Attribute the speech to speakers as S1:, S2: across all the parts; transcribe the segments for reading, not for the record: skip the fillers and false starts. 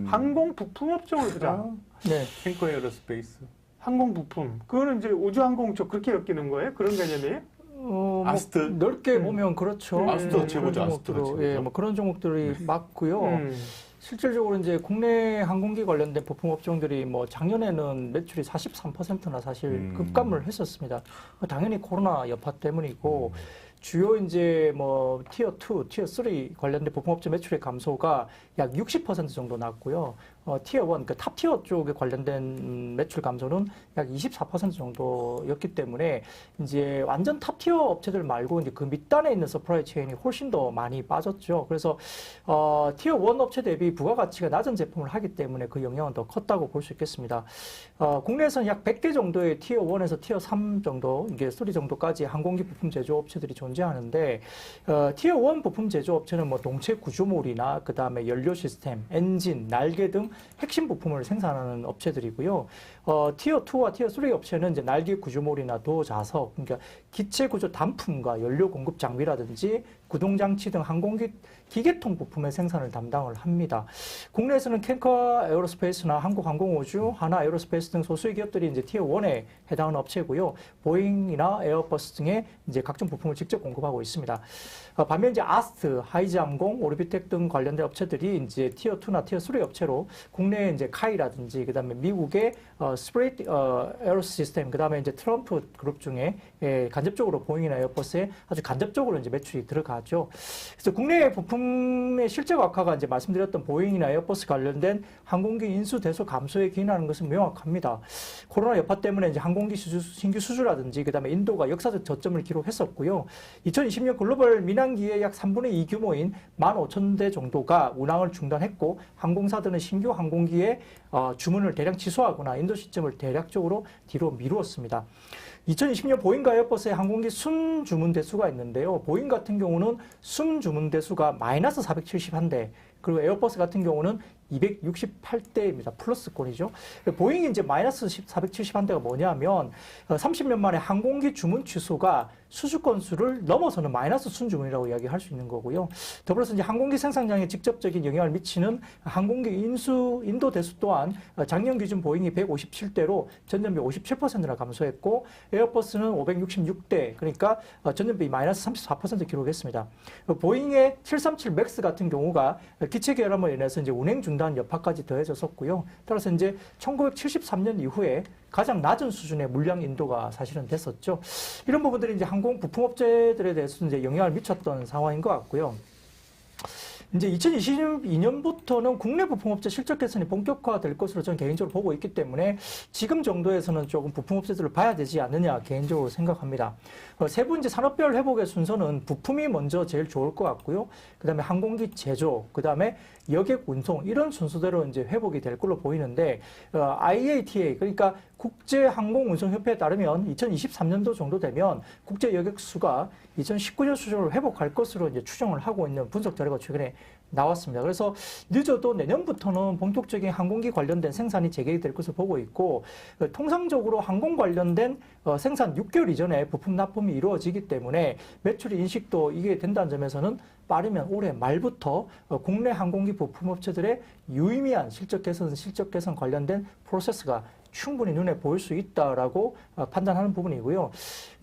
S1: 항공 부품 업종을 보자.
S2: 네.
S1: 탱커 에어로스페이스. 항공 부품. 그거는 이제 우주항공 쪽 그렇게 엮이는 거예요? 그런 개념이에요?
S3: 아스트?
S2: 뭐 넓게 보면 그렇죠.
S3: 아스트 최고죠. 아스트가 최고죠.
S2: 예, 뭐 그런 종목들이 맞고요. 실질적으로 이제 국내 항공기 관련된 부품 업종들이 뭐 작년에는 매출이 43%나 사실 급감을 했었습니다. 당연히 코로나 여파 때문이고 주요 이제 뭐 티어 2, 티어 3 관련된 부품 업체 매출의 감소가 약 60% 정도 났고요. 티어 1, 그 탑 티어 쪽에 관련된 매출 감소는 약 24% 정도였기 때문에 이제 완전 탑 티어 업체들 말고 이제 그 밑단에 있는 서플라이 체인이 훨씬 더 많이 빠졌죠. 그래서 티어 1 업체 대비 부가가치가 낮은 제품을 하기 때문에 그 영향은 더 컸다고 볼 수 있겠습니다. 국내에서는 약 100개 정도의 티어 1에서 티어 3 정도, 이게 3 정도까지 항공기 부품 제조업체들이 존재하는데 티어 1 부품 제조업체는 뭐 동체 구조물이나 그 다음에 연료 시스템, 엔진, 날개 등 핵심 부품을 생산하는 업체들이고요. 티어 2와 티어 3 업체는 이제 날개 구조물이나 도어 자석, 그러니까 기체 구조 단품과 연료 공급 장비라든지 구동 장치 등 항공기 기계통 부품의 생산을 담당을 합니다. 국내에서는 캔커 에어로스페이스나 한국항공우주, 하나 에어로스페이스 등 소수의 기업들이 이제 티어 1에 해당하는 업체고요. 보잉이나 에어버스 등의 이제 각종 부품을 직접 공급하고 있습니다. 반면 이제 아스트, 하이즈항공, 오르비텍 등 관련된 업체들이 이제 티어 2나 티어 3 업체로 국내에 이제 카이라든지 그다음에 미국의 스프레이트 에어로시스템, 그다음에 이제 트럼프 그룹 중에 간접적으로 보잉이나 에어버스에 아주 간접적으로 이제 매출이 들어가죠. 그래서 국내 부품의 실적 악화가 이제 말씀드렸던 보잉이나 에어버스 관련된 항공기 인수 대수 감소에 기인하는 것은 명확합니다. 코로나 여파 때문에 이제 항공기 신규 수주라든지 그다음에 인도가 역사적 저점을 기록했었고요. 2020년 글로벌 민항기의 약 3분의 2 규모인 15,000대 정도가 운항을 중단했고 항공사들은 신규 항공기의 주문을 대량 취소하거나 인도 시점을 대략적으로 뒤로 미루었습니다. 2020년 보잉과 에어버스의 항공기 순 주문 대수가 있는데요. 보잉 같은 경우는 순 주문 대수가 마이너스 471대, 그리고 에어버스 같은 경우는 268대입니다. 플러스권이죠. 보잉이 이제 마이너스 471대가 뭐냐면 30년 만에 항공기 주문 취소가 수주 건수를 넘어서는 마이너스 순주문이라고 이야기할 수 있는 거고요. 더불어서 이제 항공기 생산량에 직접적인 영향을 미치는 항공기 인도 대수 또한 작년 기준 보잉이 157대로 전년비 57%나 감소했고 에어버스는 566대, 그러니까 전년비 마이너스 34% 기록했습니다. 보잉의 737 맥스 같은 경우가 기체 결함으로 인해서 이제 운행 중단 여파까지 더해졌었고요. 따라서 이제 1973년 이후에 가장 낮은 수준의 물량 인도가 사실은 됐었죠. 이런 부분들이 이제 항공 부품업체들에 대해서 이제 영향을 미쳤던 상황인 것 같고요. 이제 2022년부터는 국내 부품업체 실적 개선이 본격화될 것으로 저는 개인적으로 보고 있기 때문에 지금 정도에서는 조금 부품업체들을 봐야 되지 않느냐 개인적으로 생각합니다. 세부 이제 산업별 회복의 순서는 부품이 먼저 제일 좋을 것 같고요. 그 다음에 항공기 제조, 그 다음에 여객 운송, 이런 순서대로 이제 회복이 될 걸로 보이는데, IATA, 그러니까 국제항공운송협회에 따르면 2023년도 정도 되면 국제 여객 수가 2019년 수준으로 회복할 것으로 이제 추정을 하고 있는 분석 자료가 최근에 나왔습니다. 그래서 늦어도 내년부터는 본격적인 항공기 관련된 생산이 재개될 것을 보고 있고, 통상적으로 항공 관련된 생산 6개월 이전에 부품 납품이 이루어지기 때문에 매출 인식도 이게 된다는 점에서는 빠르면 올해 말부터 국내 항공기 부품업체들의 유의미한 실적 개선 관련된 프로세스가 충분히 눈에 보일 수 있다라고 판단하는 부분이고요.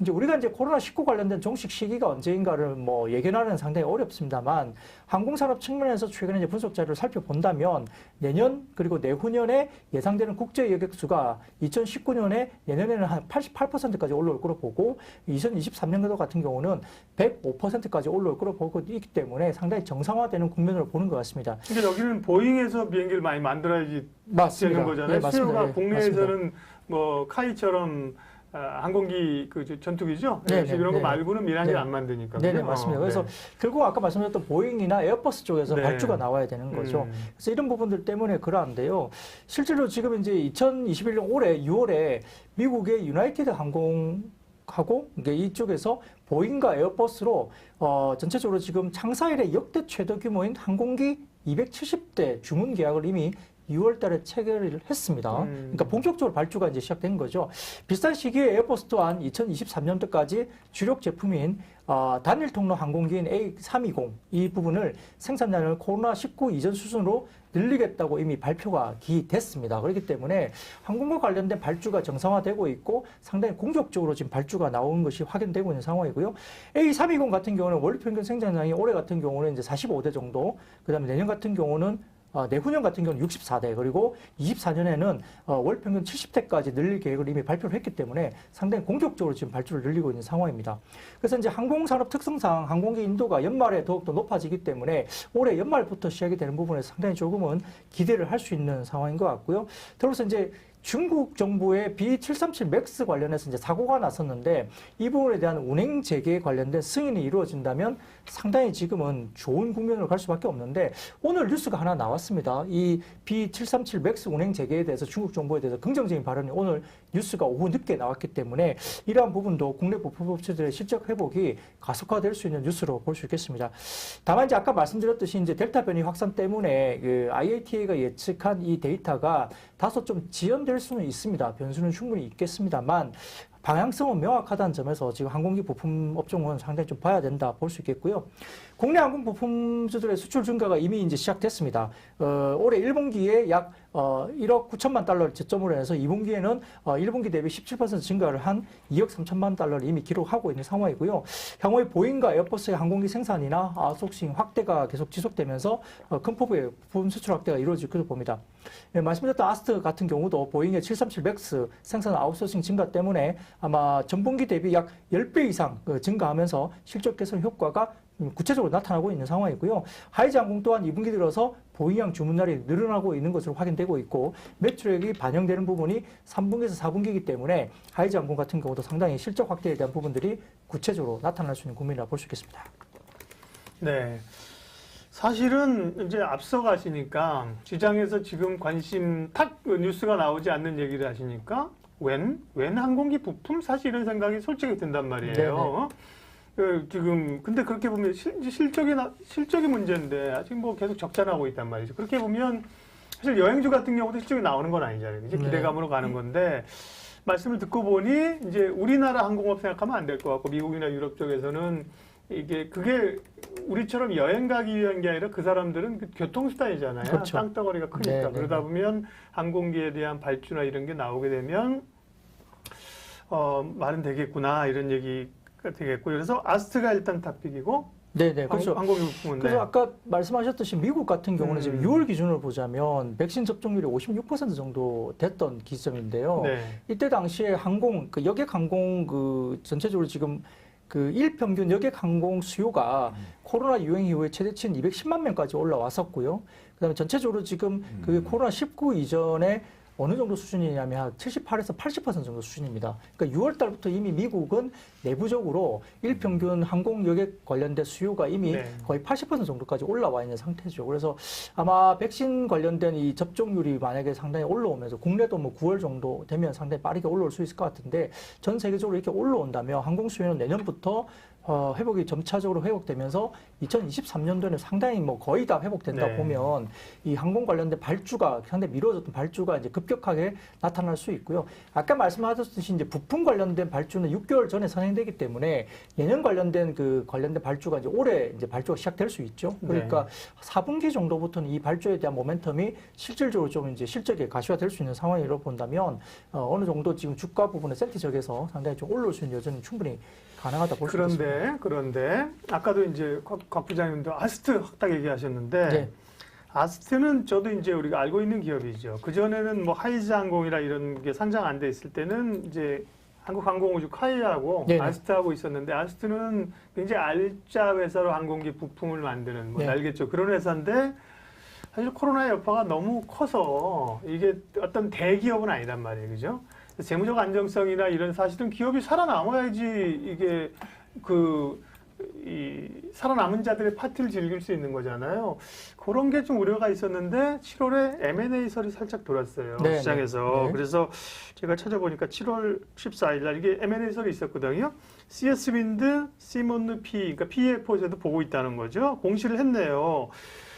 S2: 이제 우리가 이제 코로나19 관련된 종식 시기가 언제인가를 뭐 예견하는 상당히 어렵습니다만, 항공산업 측면에서 최근에 이제 분석 자료를 살펴본다면 내년 그리고 내후년에 예상되는 국제 여객 수가 2019년에 내년에는 한 88%까지 올라올 거로 보고 2023년도 같은 경우는 105%까지 올라올 거로 보고 있기 때문에 상당히 정상화되는 국면으로 보는 것 같습니다.
S1: 근데 여기는 보잉에서 비행기를 많이 만들어야지 되는 거잖아요.
S2: 네,
S1: 수요가 국내에서는
S2: 맞습니다.
S1: 뭐 카이처럼 항공기 그 전투기죠.
S2: 네네,
S1: 이런 거
S2: 네네.
S1: 말고는 미란이
S2: 네네.
S1: 안 만드니까.
S2: 네,
S1: 그죠?
S2: 맞습니다. 그래서
S1: 네.
S2: 결국 아까 말씀드렸던 보잉이나 에어버스 쪽에서
S1: 네.
S2: 발주가 나와야 되는 거죠. 그래서 이런 부분들 때문에 그러한데요. 실제로 지금 이제 2021년 올해 6월에 미국의 유나이티드 항공하고 이쪽에서 보잉과 에어버스로 전체적으로 지금 창사 이래 역대 최대 규모인 항공기 270대 주문 계약을 이미 2월 달에 체결을 했습니다. 그러니까 본격적으로 발주가 이제 시작된 거죠. 비슷한 시기에 에어버스 또한 2023년도까지 주력 제품인 단일 통로 항공기인 A320 이 부분을 생산량을 코로나19 이전 수준으로 늘리겠다고 이미 발표가 됐습니다. 그렇기 때문에 항공과 관련된 발주가 정상화되고 있고 상당히 공격적으로 지금 발주가 나온 것이 확인되고 있는 상황이고요. A320 같은 경우는 월 평균 생산량이 올해 같은 경우는 이제 45대 정도, 그다음에 내년 같은 경우는 내후년 같은 경우는 64대, 그리고 24년에는 월 평균 70대까지 늘릴 계획을 이미 발표를 했기 때문에 상당히 공격적으로 지금 발주를 늘리고 있는 상황입니다. 그래서 이제 항공산업 특성상 항공기 인도가 연말에 더욱더 높아지기 때문에 올해 연말부터 시작이 되는 부분에서 상당히 조금은 기대를 할 수 있는 상황인 것 같고요. 더불어서 이제 중국 정부의 B737 맥스 관련해서 이제 사고가 났었는데 이 부분에 대한 운행 재개 관련된 승인이 이루어진다면 상당히 지금은 좋은 국면으로 갈 수밖에 없는데 오늘 뉴스가 하나 나왔습니다. 이 B737 맥스 운행 재개에 대해서 중국 정부에 대해서 긍정적인 발언이 오늘 뉴스가 오후 늦게 나왔기 때문에 이러한 부분도 국내 부품업체들의 실적 회복이 가속화될 수 있는 뉴스로 볼 수 있겠습니다. 다만 이제 아까 말씀드렸듯이 이제 델타 변이 확산 때문에 그 IATA가 예측한 이 데이터가 다소 좀 지연될 수는 있습니다. 변수는 충분히 있겠습니다만 방향성은 명확하다는 점에서 지금 항공기 부품 업종은 상당히 좀 봐야 된다 볼 수 있겠고요. 국내 항공 부품주들의 수출 증가가 이미 이제 시작됐습니다. 올해 1분기에 약 1억 9천만 달러를 저점으로 해서 2분기에는 1분기 대비 17% 증가를 한 2억 3천만 달러를 이미 기록하고 있는 상황이고요. 향후에 보잉과 에어버스의 항공기 생산이나 아웃소싱 확대가 계속 지속되면서 큰 폭의 부품 수출 확대가 이루어질 것으로 봅니다. 말씀드렸던 아스트 같은 경우도 보잉의 737 맥스 생산 아웃소싱 증가 때문에 아마 전분기 대비 약 10배 이상 증가하면서 실적 개선 효과가 구체적으로 나타나고 있는 상황이고요. 하이즈 항공 또한 2분기 들어서 보잉형 주문량이 늘어나고 있는 것으로 확인되고 있고 매출액이 반영되는 부분이 3분기에서 4분기이기 때문에 하이즈 항공 같은 경우도 상당히 실적 확대에 대한 부분들이 구체적으로 나타날 수 있는 국면이라 볼 수 있겠습니다.
S1: 네. 사실은 이제 앞서 가시니까 시장에서 지금 관심 탁 뉴스가 나오지 않는 얘기를 하시니까 웬 항공기 부품 사실 이런 생각이 솔직히 든단 말이에요. 지금 근데 그렇게 보면 실적이 문제인데 아직 뭐 계속 적자나고 있단 말이죠. 그렇게 보면 사실 여행주 같은 경우도 실적이 나오는 건 아니잖아요. 이제 기대감으로 가는 건데 말씀을 듣고 보니 이제 우리나라 항공업 생각하면 안 될 것 같고 미국이나 유럽 쪽에서는 그게 우리처럼 여행 가기 위한 게 아니라 그 사람들은 그 교통수단이잖아요.
S2: 그렇죠.
S1: 땅덩어리가 크니까.
S2: 네네.
S1: 그러다 보면 항공기에 대한 발주나 이런 게 나오게 되면 말은 되겠구나 이런 얘기가 되겠고 그래서 아스트가 일단 탑픽이고
S2: 네네. 그렇죠.
S1: 항공기 부품은
S2: 그래서 아까 말씀하셨듯이 미국 같은 경우는 지금 6월 기준으로 보자면 백신 접종률이 56% 정도 됐던 기점인데요.
S1: 네.
S2: 이때 당시에 항공, 여객 항공 전체적으로 지금 일평균 여객 항공 수요가 코로나 유행 이후에 최대치인 210만 명까지 올라왔었고요. 그다음에 전체적으로 지금 코로나19 이전에 어느 정도 수준이냐면 한 78에서 80% 정도 수준입니다. 그러니까 6월 달부터 이미 미국은 내부적으로 일평균 항공 여객 관련된 수요가 이미 거의 80% 정도까지 올라와 있는 상태죠. 그래서 아마 백신 관련된 이 접종률이 만약에 상당히 올라오면서 국내도 뭐 9월 정도 되면 상당히 빠르게 올라올 수 있을 것 같은데 전 세계적으로 이렇게 올라온다면 항공 수요는 내년부터 회복이 점차적으로 회복되면서 2023년도에는 상당히 뭐 거의 다 회복된다 보면 이 항공 관련된 발주가 상당히 미뤄졌던 발주가 이제 급격하게 나타날 수 있고요. 아까 말씀하셨듯이 이제 부품 관련된 발주는 6개월 전에 선행되기 때문에 예년 관련된 관련된 발주가 이제 올해 이제 발주가 시작될 수 있죠. 그러니까 4분기 정도부터는 이 발주에 대한 모멘텀이 실질적으로 좀 이제 실적에 가시화될 수 있는 상황이라고 본다면 어느 정도 지금 주가 부분의 센티적에서 상당히 좀 올라올 수 있는 여전히 충분히 가능하다 볼 수 있습니다.
S1: 그런데 아까도 이제 곽 부장님도 아스트 딱 얘기하셨는데 아스트는 저도 이제 우리가 알고 있는 기업이죠. 그 전에는 뭐 하이즈 항공이라 이런 게 상장 안 돼 있을 때는 이제 한국항공우주 카이하고 아스트하고 있었는데 아스트는 굉장히 알짜 회사로 항공기 부품을 만드는 뭐 알겠죠. 그런 회사인데 사실 코로나 여파가 너무 커서 이게 어떤 대기업은 아니란 말이에요, 그죠? 재무적 안정성이나 이런 사실은 기업이 살아남아야지 이게 살아남은 자들의 파티를 즐길 수 있는 거잖아요. 그런 게 좀 우려가 있었는데 7월에 M&A설이 살짝 돌았어요. 시장에서. 그래서 제가 찾아보니까 7월 14일 날 이게 M&A설이 있었거든요. CS 윈드, 시몬느 P, 그러니까 PF에서도 보고 있다는 거죠. 공시를 했네요.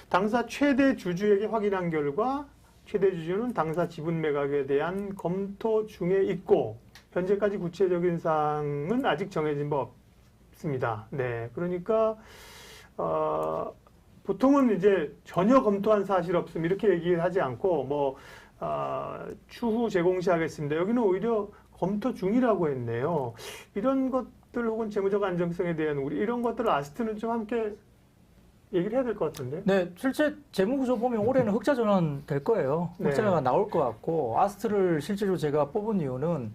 S1: 당사 최대 주주에게 확인한 결과 최대 주주는 당사 지분 매각에 대한 검토 중에 있고 현재까지 구체적인 사항은 아직 정해진 바 없습니다. 네, 그러니까 보통은 이제 전혀 검토한 사실 없음 이렇게 얘기하지 않고 뭐 추후 재공시하겠습니다. 여기는 오히려 검토 중이라고 했네요. 이런 것들 혹은 재무적 안정성에 대한 우리 이런 것들을 아스트는 좀 함께 얘기를 해야 될 것 같은데.
S2: 네, 실제 재무구조 보면 올해는 흑자 전환 될 거예요.
S1: 네.
S2: 흑자가 나올 것 같고 아스트를 실제로 제가 뽑은 이유는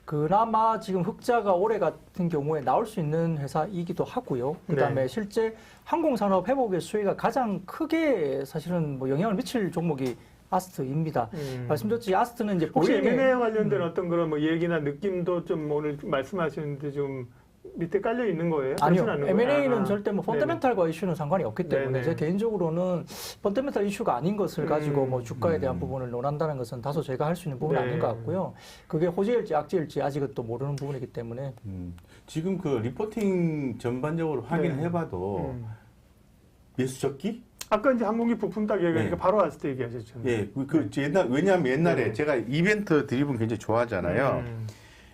S2: 그나마 지금 흑자가 올해 같은 경우에 나올 수 있는 회사이기도 하고요. 그다음에
S1: 네.
S2: 실제 항공산업 회복의 수혜가 가장 크게 사실은 뭐 영향을 미칠 종목이 아스트입니다. 말씀드렸지 아스트는 이제
S1: 혹시
S2: 보잉의
S1: M&A 관련된 어떤 그런 뭐 얘기나 느낌도 좀 오늘 말씀하시는데 좀 밑에 깔려 있는 거예요?
S2: 아니요.
S1: 그렇진 않은
S2: M&A는
S1: 거예요?
S2: 절대 뭐 펀더멘탈과 이슈는 상관이 없기 때문에
S1: 네네.
S2: 제 개인적으로는 펀더멘탈 이슈가 아닌 것을 가지고 뭐 주가에 대한 부분을 논한다는 것은 다소 제가 할 수 있는 부분이
S1: 네.
S2: 아닌 것 같고요. 그게 호재일지 악재일지 아직은 또 모르는 부분이기 때문에
S3: 지금 그 리포팅 전반적으로 확인을
S1: 네.
S3: 해봐도 매수적기?
S1: 아까 이제 항공기 부품 딱 얘기하니까
S3: 네.
S1: 바로 아스트 얘기하셨잖아요.
S3: 예, 왜냐하면 옛날에
S1: 네.
S3: 제가 이벤트 드리븐 굉장히 좋아하잖아요.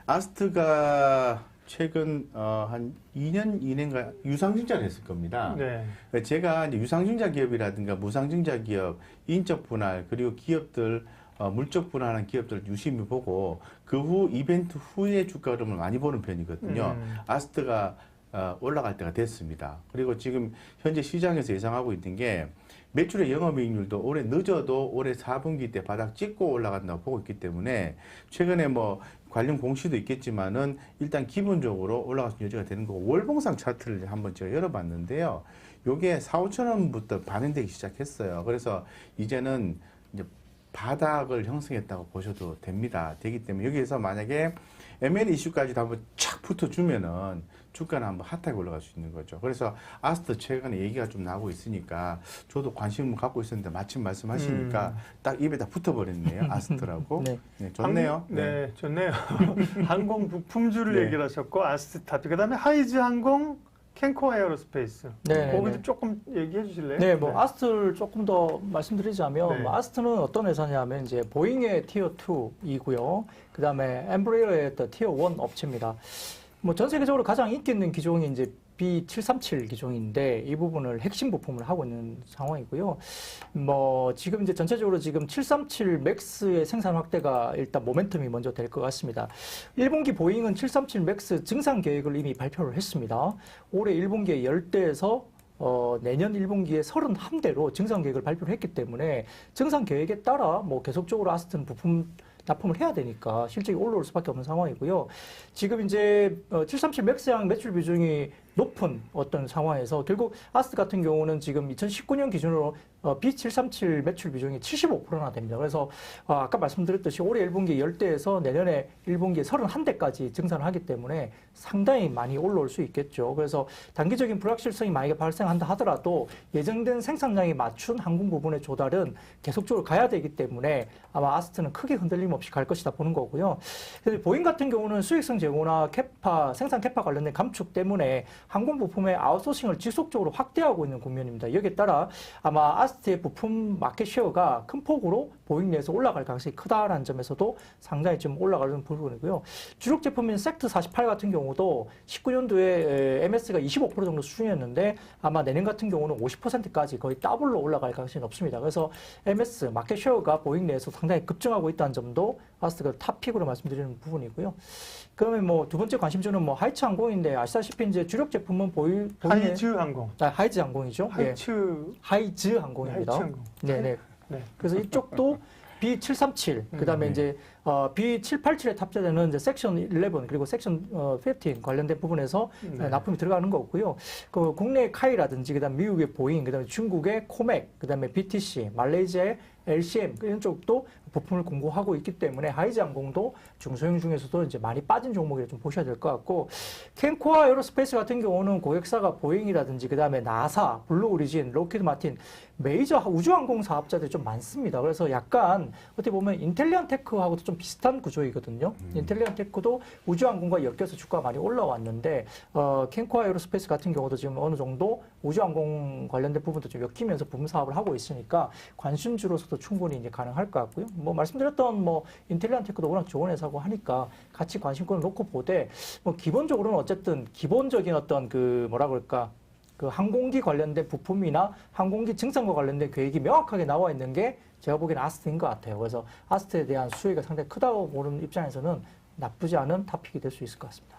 S3: 아스트가 최근 한 2년 이내인가 유상증자를 했을 겁니다.
S1: 네.
S3: 제가 이제 유상증자 기업이라든가 무상증자 기업, 인적 분할 그리고 기업들 물적 분할하는 기업들을 유심히 보고 그 후 이벤트 후에 주가 흐름을 많이 보는 편이거든요. 아스트가 올라갈 때가 됐습니다. 그리고 지금 현재 시장에서 예상하고 있는 게 매출의 영업이익률도 올해 늦어도 올해 4분기 때 바닥 찍고 올라간다고 보고 있기 때문에 최근에 뭐 관련 공시도 있겠지만은 일단 기본적으로 올라갈 수 있는 여지가 되는 거고 월봉상 차트를 한번 제가 열어봤는데요. 요게 4, 5천 원부터 반영되기 시작했어요. 그래서 이제는 이제 바닥을 형성했다고 보셔도 됩니다. 되기 때문에 여기에서 만약에 M&A 이슈까지도 한번 착 붙어주면은 주가는 한번 핫하게 올라갈 수 있는 거죠. 그래서 아스트 최근에 얘기가 좀 나오고 있으니까 저도 관심을 갖고 있었는데 마침 말씀하시니까 딱 입에 다 붙어버렸네요. 아스트라고.
S2: 네.
S3: 네, 좋네요.
S1: 네, 좋네요. 항공 부품주를
S3: 네.
S1: 얘기를 하셨고 아스트 타피 그다음에 하이즈 항공 캔코 에어로스페이스.
S2: 네,
S1: 거기도
S2: 네.
S1: 조금 얘기해 주실래요?
S2: 네, 뭐 아스트를 조금 더 말씀드리자면
S1: 네.
S2: 뭐 아스트는 어떤 회사냐면 이제 보잉의 티어 2이고요. 그다음에 엠브레이어의 티어 1 업체입니다. 뭐 전 세계적으로 가장 인기 있는 기종이 이제 B737 기종인데 이 부분을 핵심 부품을 하고 있는 상황이고요. 뭐 지금 이제 전체적으로 지금 737 맥스의 생산 확대가 일단 모멘텀이 먼저 될 것 같습니다. 1분기 보잉은 737 맥스 증상 계획을 이미 발표를 했습니다. 올해 1분기에 10대에서 내년 1분기에 31대로 증상 계획을 발표를 했기 때문에 증상 계획에 따라 뭐 계속적으로 아스트는 부품 납품을 해야 되니까 실적이 올라올 수밖에 없는 상황이고요. 지금 이제 737 맥스향 매출 비중이 높은 어떤 상황에서 결국 아스트 같은 경우는 지금 2019년 기준으로 B737 매출 비중이 75%나 됩니다. 그래서 아까 말씀드렸듯이 올해 1분기에 10대에서 내년에 1분기에 31대까지 증산을 하기 때문에 상당히 많이 올라올 수 있겠죠. 그래서 단기적인 불확실성이 만약에 발생한다 하더라도 예정된 생산량에 맞춘 항공 부분의 조달은 계속적으로 가야 되기 때문에 아마 아스트는 크게 흔들림 없이 갈 것이다 보는 거고요. 그래서 보잉 같은 경우는 수익성 제고나 캐파, 생산 캐파 관련된 감축 때문에 항공 부품의 아웃소싱을 지속적으로 확대하고 있는 국면입니다. 여기에 따라 아마 아스트의 부품 마켓 쉐어가 큰 폭으로 보잉 내에서 올라갈 가능성이 크다라는 점에서도 상당히 좀 올라가는 부분이고요. 주력 제품인 섹트 48 같은 경우도 19년도에 MS가 25% 정도 수준이었는데 아마 내년 같은 경우는 50%까지 거의 더블로 올라갈 가능성이 높습니다. 그래서 MS 마켓 쉐어가 보잉 내에서 상당히 급증하고 있다는 점도 아스트가 탑픽으로 말씀드리는 부분이고요. 그러면 뭐 두 번째 관심주는 뭐 하이츠 항공인데 아시다시피 이제 주력 제품은
S1: 하이즈 항공.
S2: 하이즈 항공이죠. 하이즈 항공입니다.
S1: 하이츠 항공.
S2: 네네.
S1: 네.
S2: 그래서 이쪽도 B737, 그다음에 이제 B787에 탑재되는 이제 섹션 11 그리고 섹션 15 관련된 부분에서 납품이 들어가는 거고요. 그 국내 카이라든지 그다음 미국의 보잉, 그다음에 중국의 코맥, 그다음에 BTC, 말레이시아의 LCM 이런 쪽도 부품을 공급하고 있기 때문에 하이즈 항공도 중소형 중에서도 이제 많이 빠진 종목이라 좀 보셔야 될 것 같고 캔코아 에어로스페이스 같은 경우는 고객사가 보잉이라든지 그다음에 나사, 블루 오리진, 로키드 마틴 메이저 우주항공 사업자들이 좀 많습니다. 그래서 약간 어떻게 보면 인텔리안 테크하고도 좀 좀 비슷한 구조이거든요. 인텔리전 테크도 우주항공과 엮여서 주가가 많이 올라왔는데 캔코 에어로스페이스 같은 경우도 지금 어느 정도 우주항공 관련된 부분도 좀 엮이면서 부분 사업을 하고 있으니까 관심주로서도 충분히 이제 가능할 것 같고요. 뭐 말씀드렸던 뭐 인텔리전 테크도 워낙 좋은 회사고 하니까 같이 관심권을 놓고 보되 뭐 기본적으로는 어쨌든 기본적인 어떤 그 뭐라 그럴까 그 항공기 관련된 부품이나 항공기 증상과 관련된 계획이 명확하게 나와 있는 게 제가 보기에는 아스트인 것 같아요. 그래서 아스트에 대한 수혜가 상당히 크다고 보는 입장에서는 나쁘지 않은 탑픽이 될 수 있을 것 같습니다.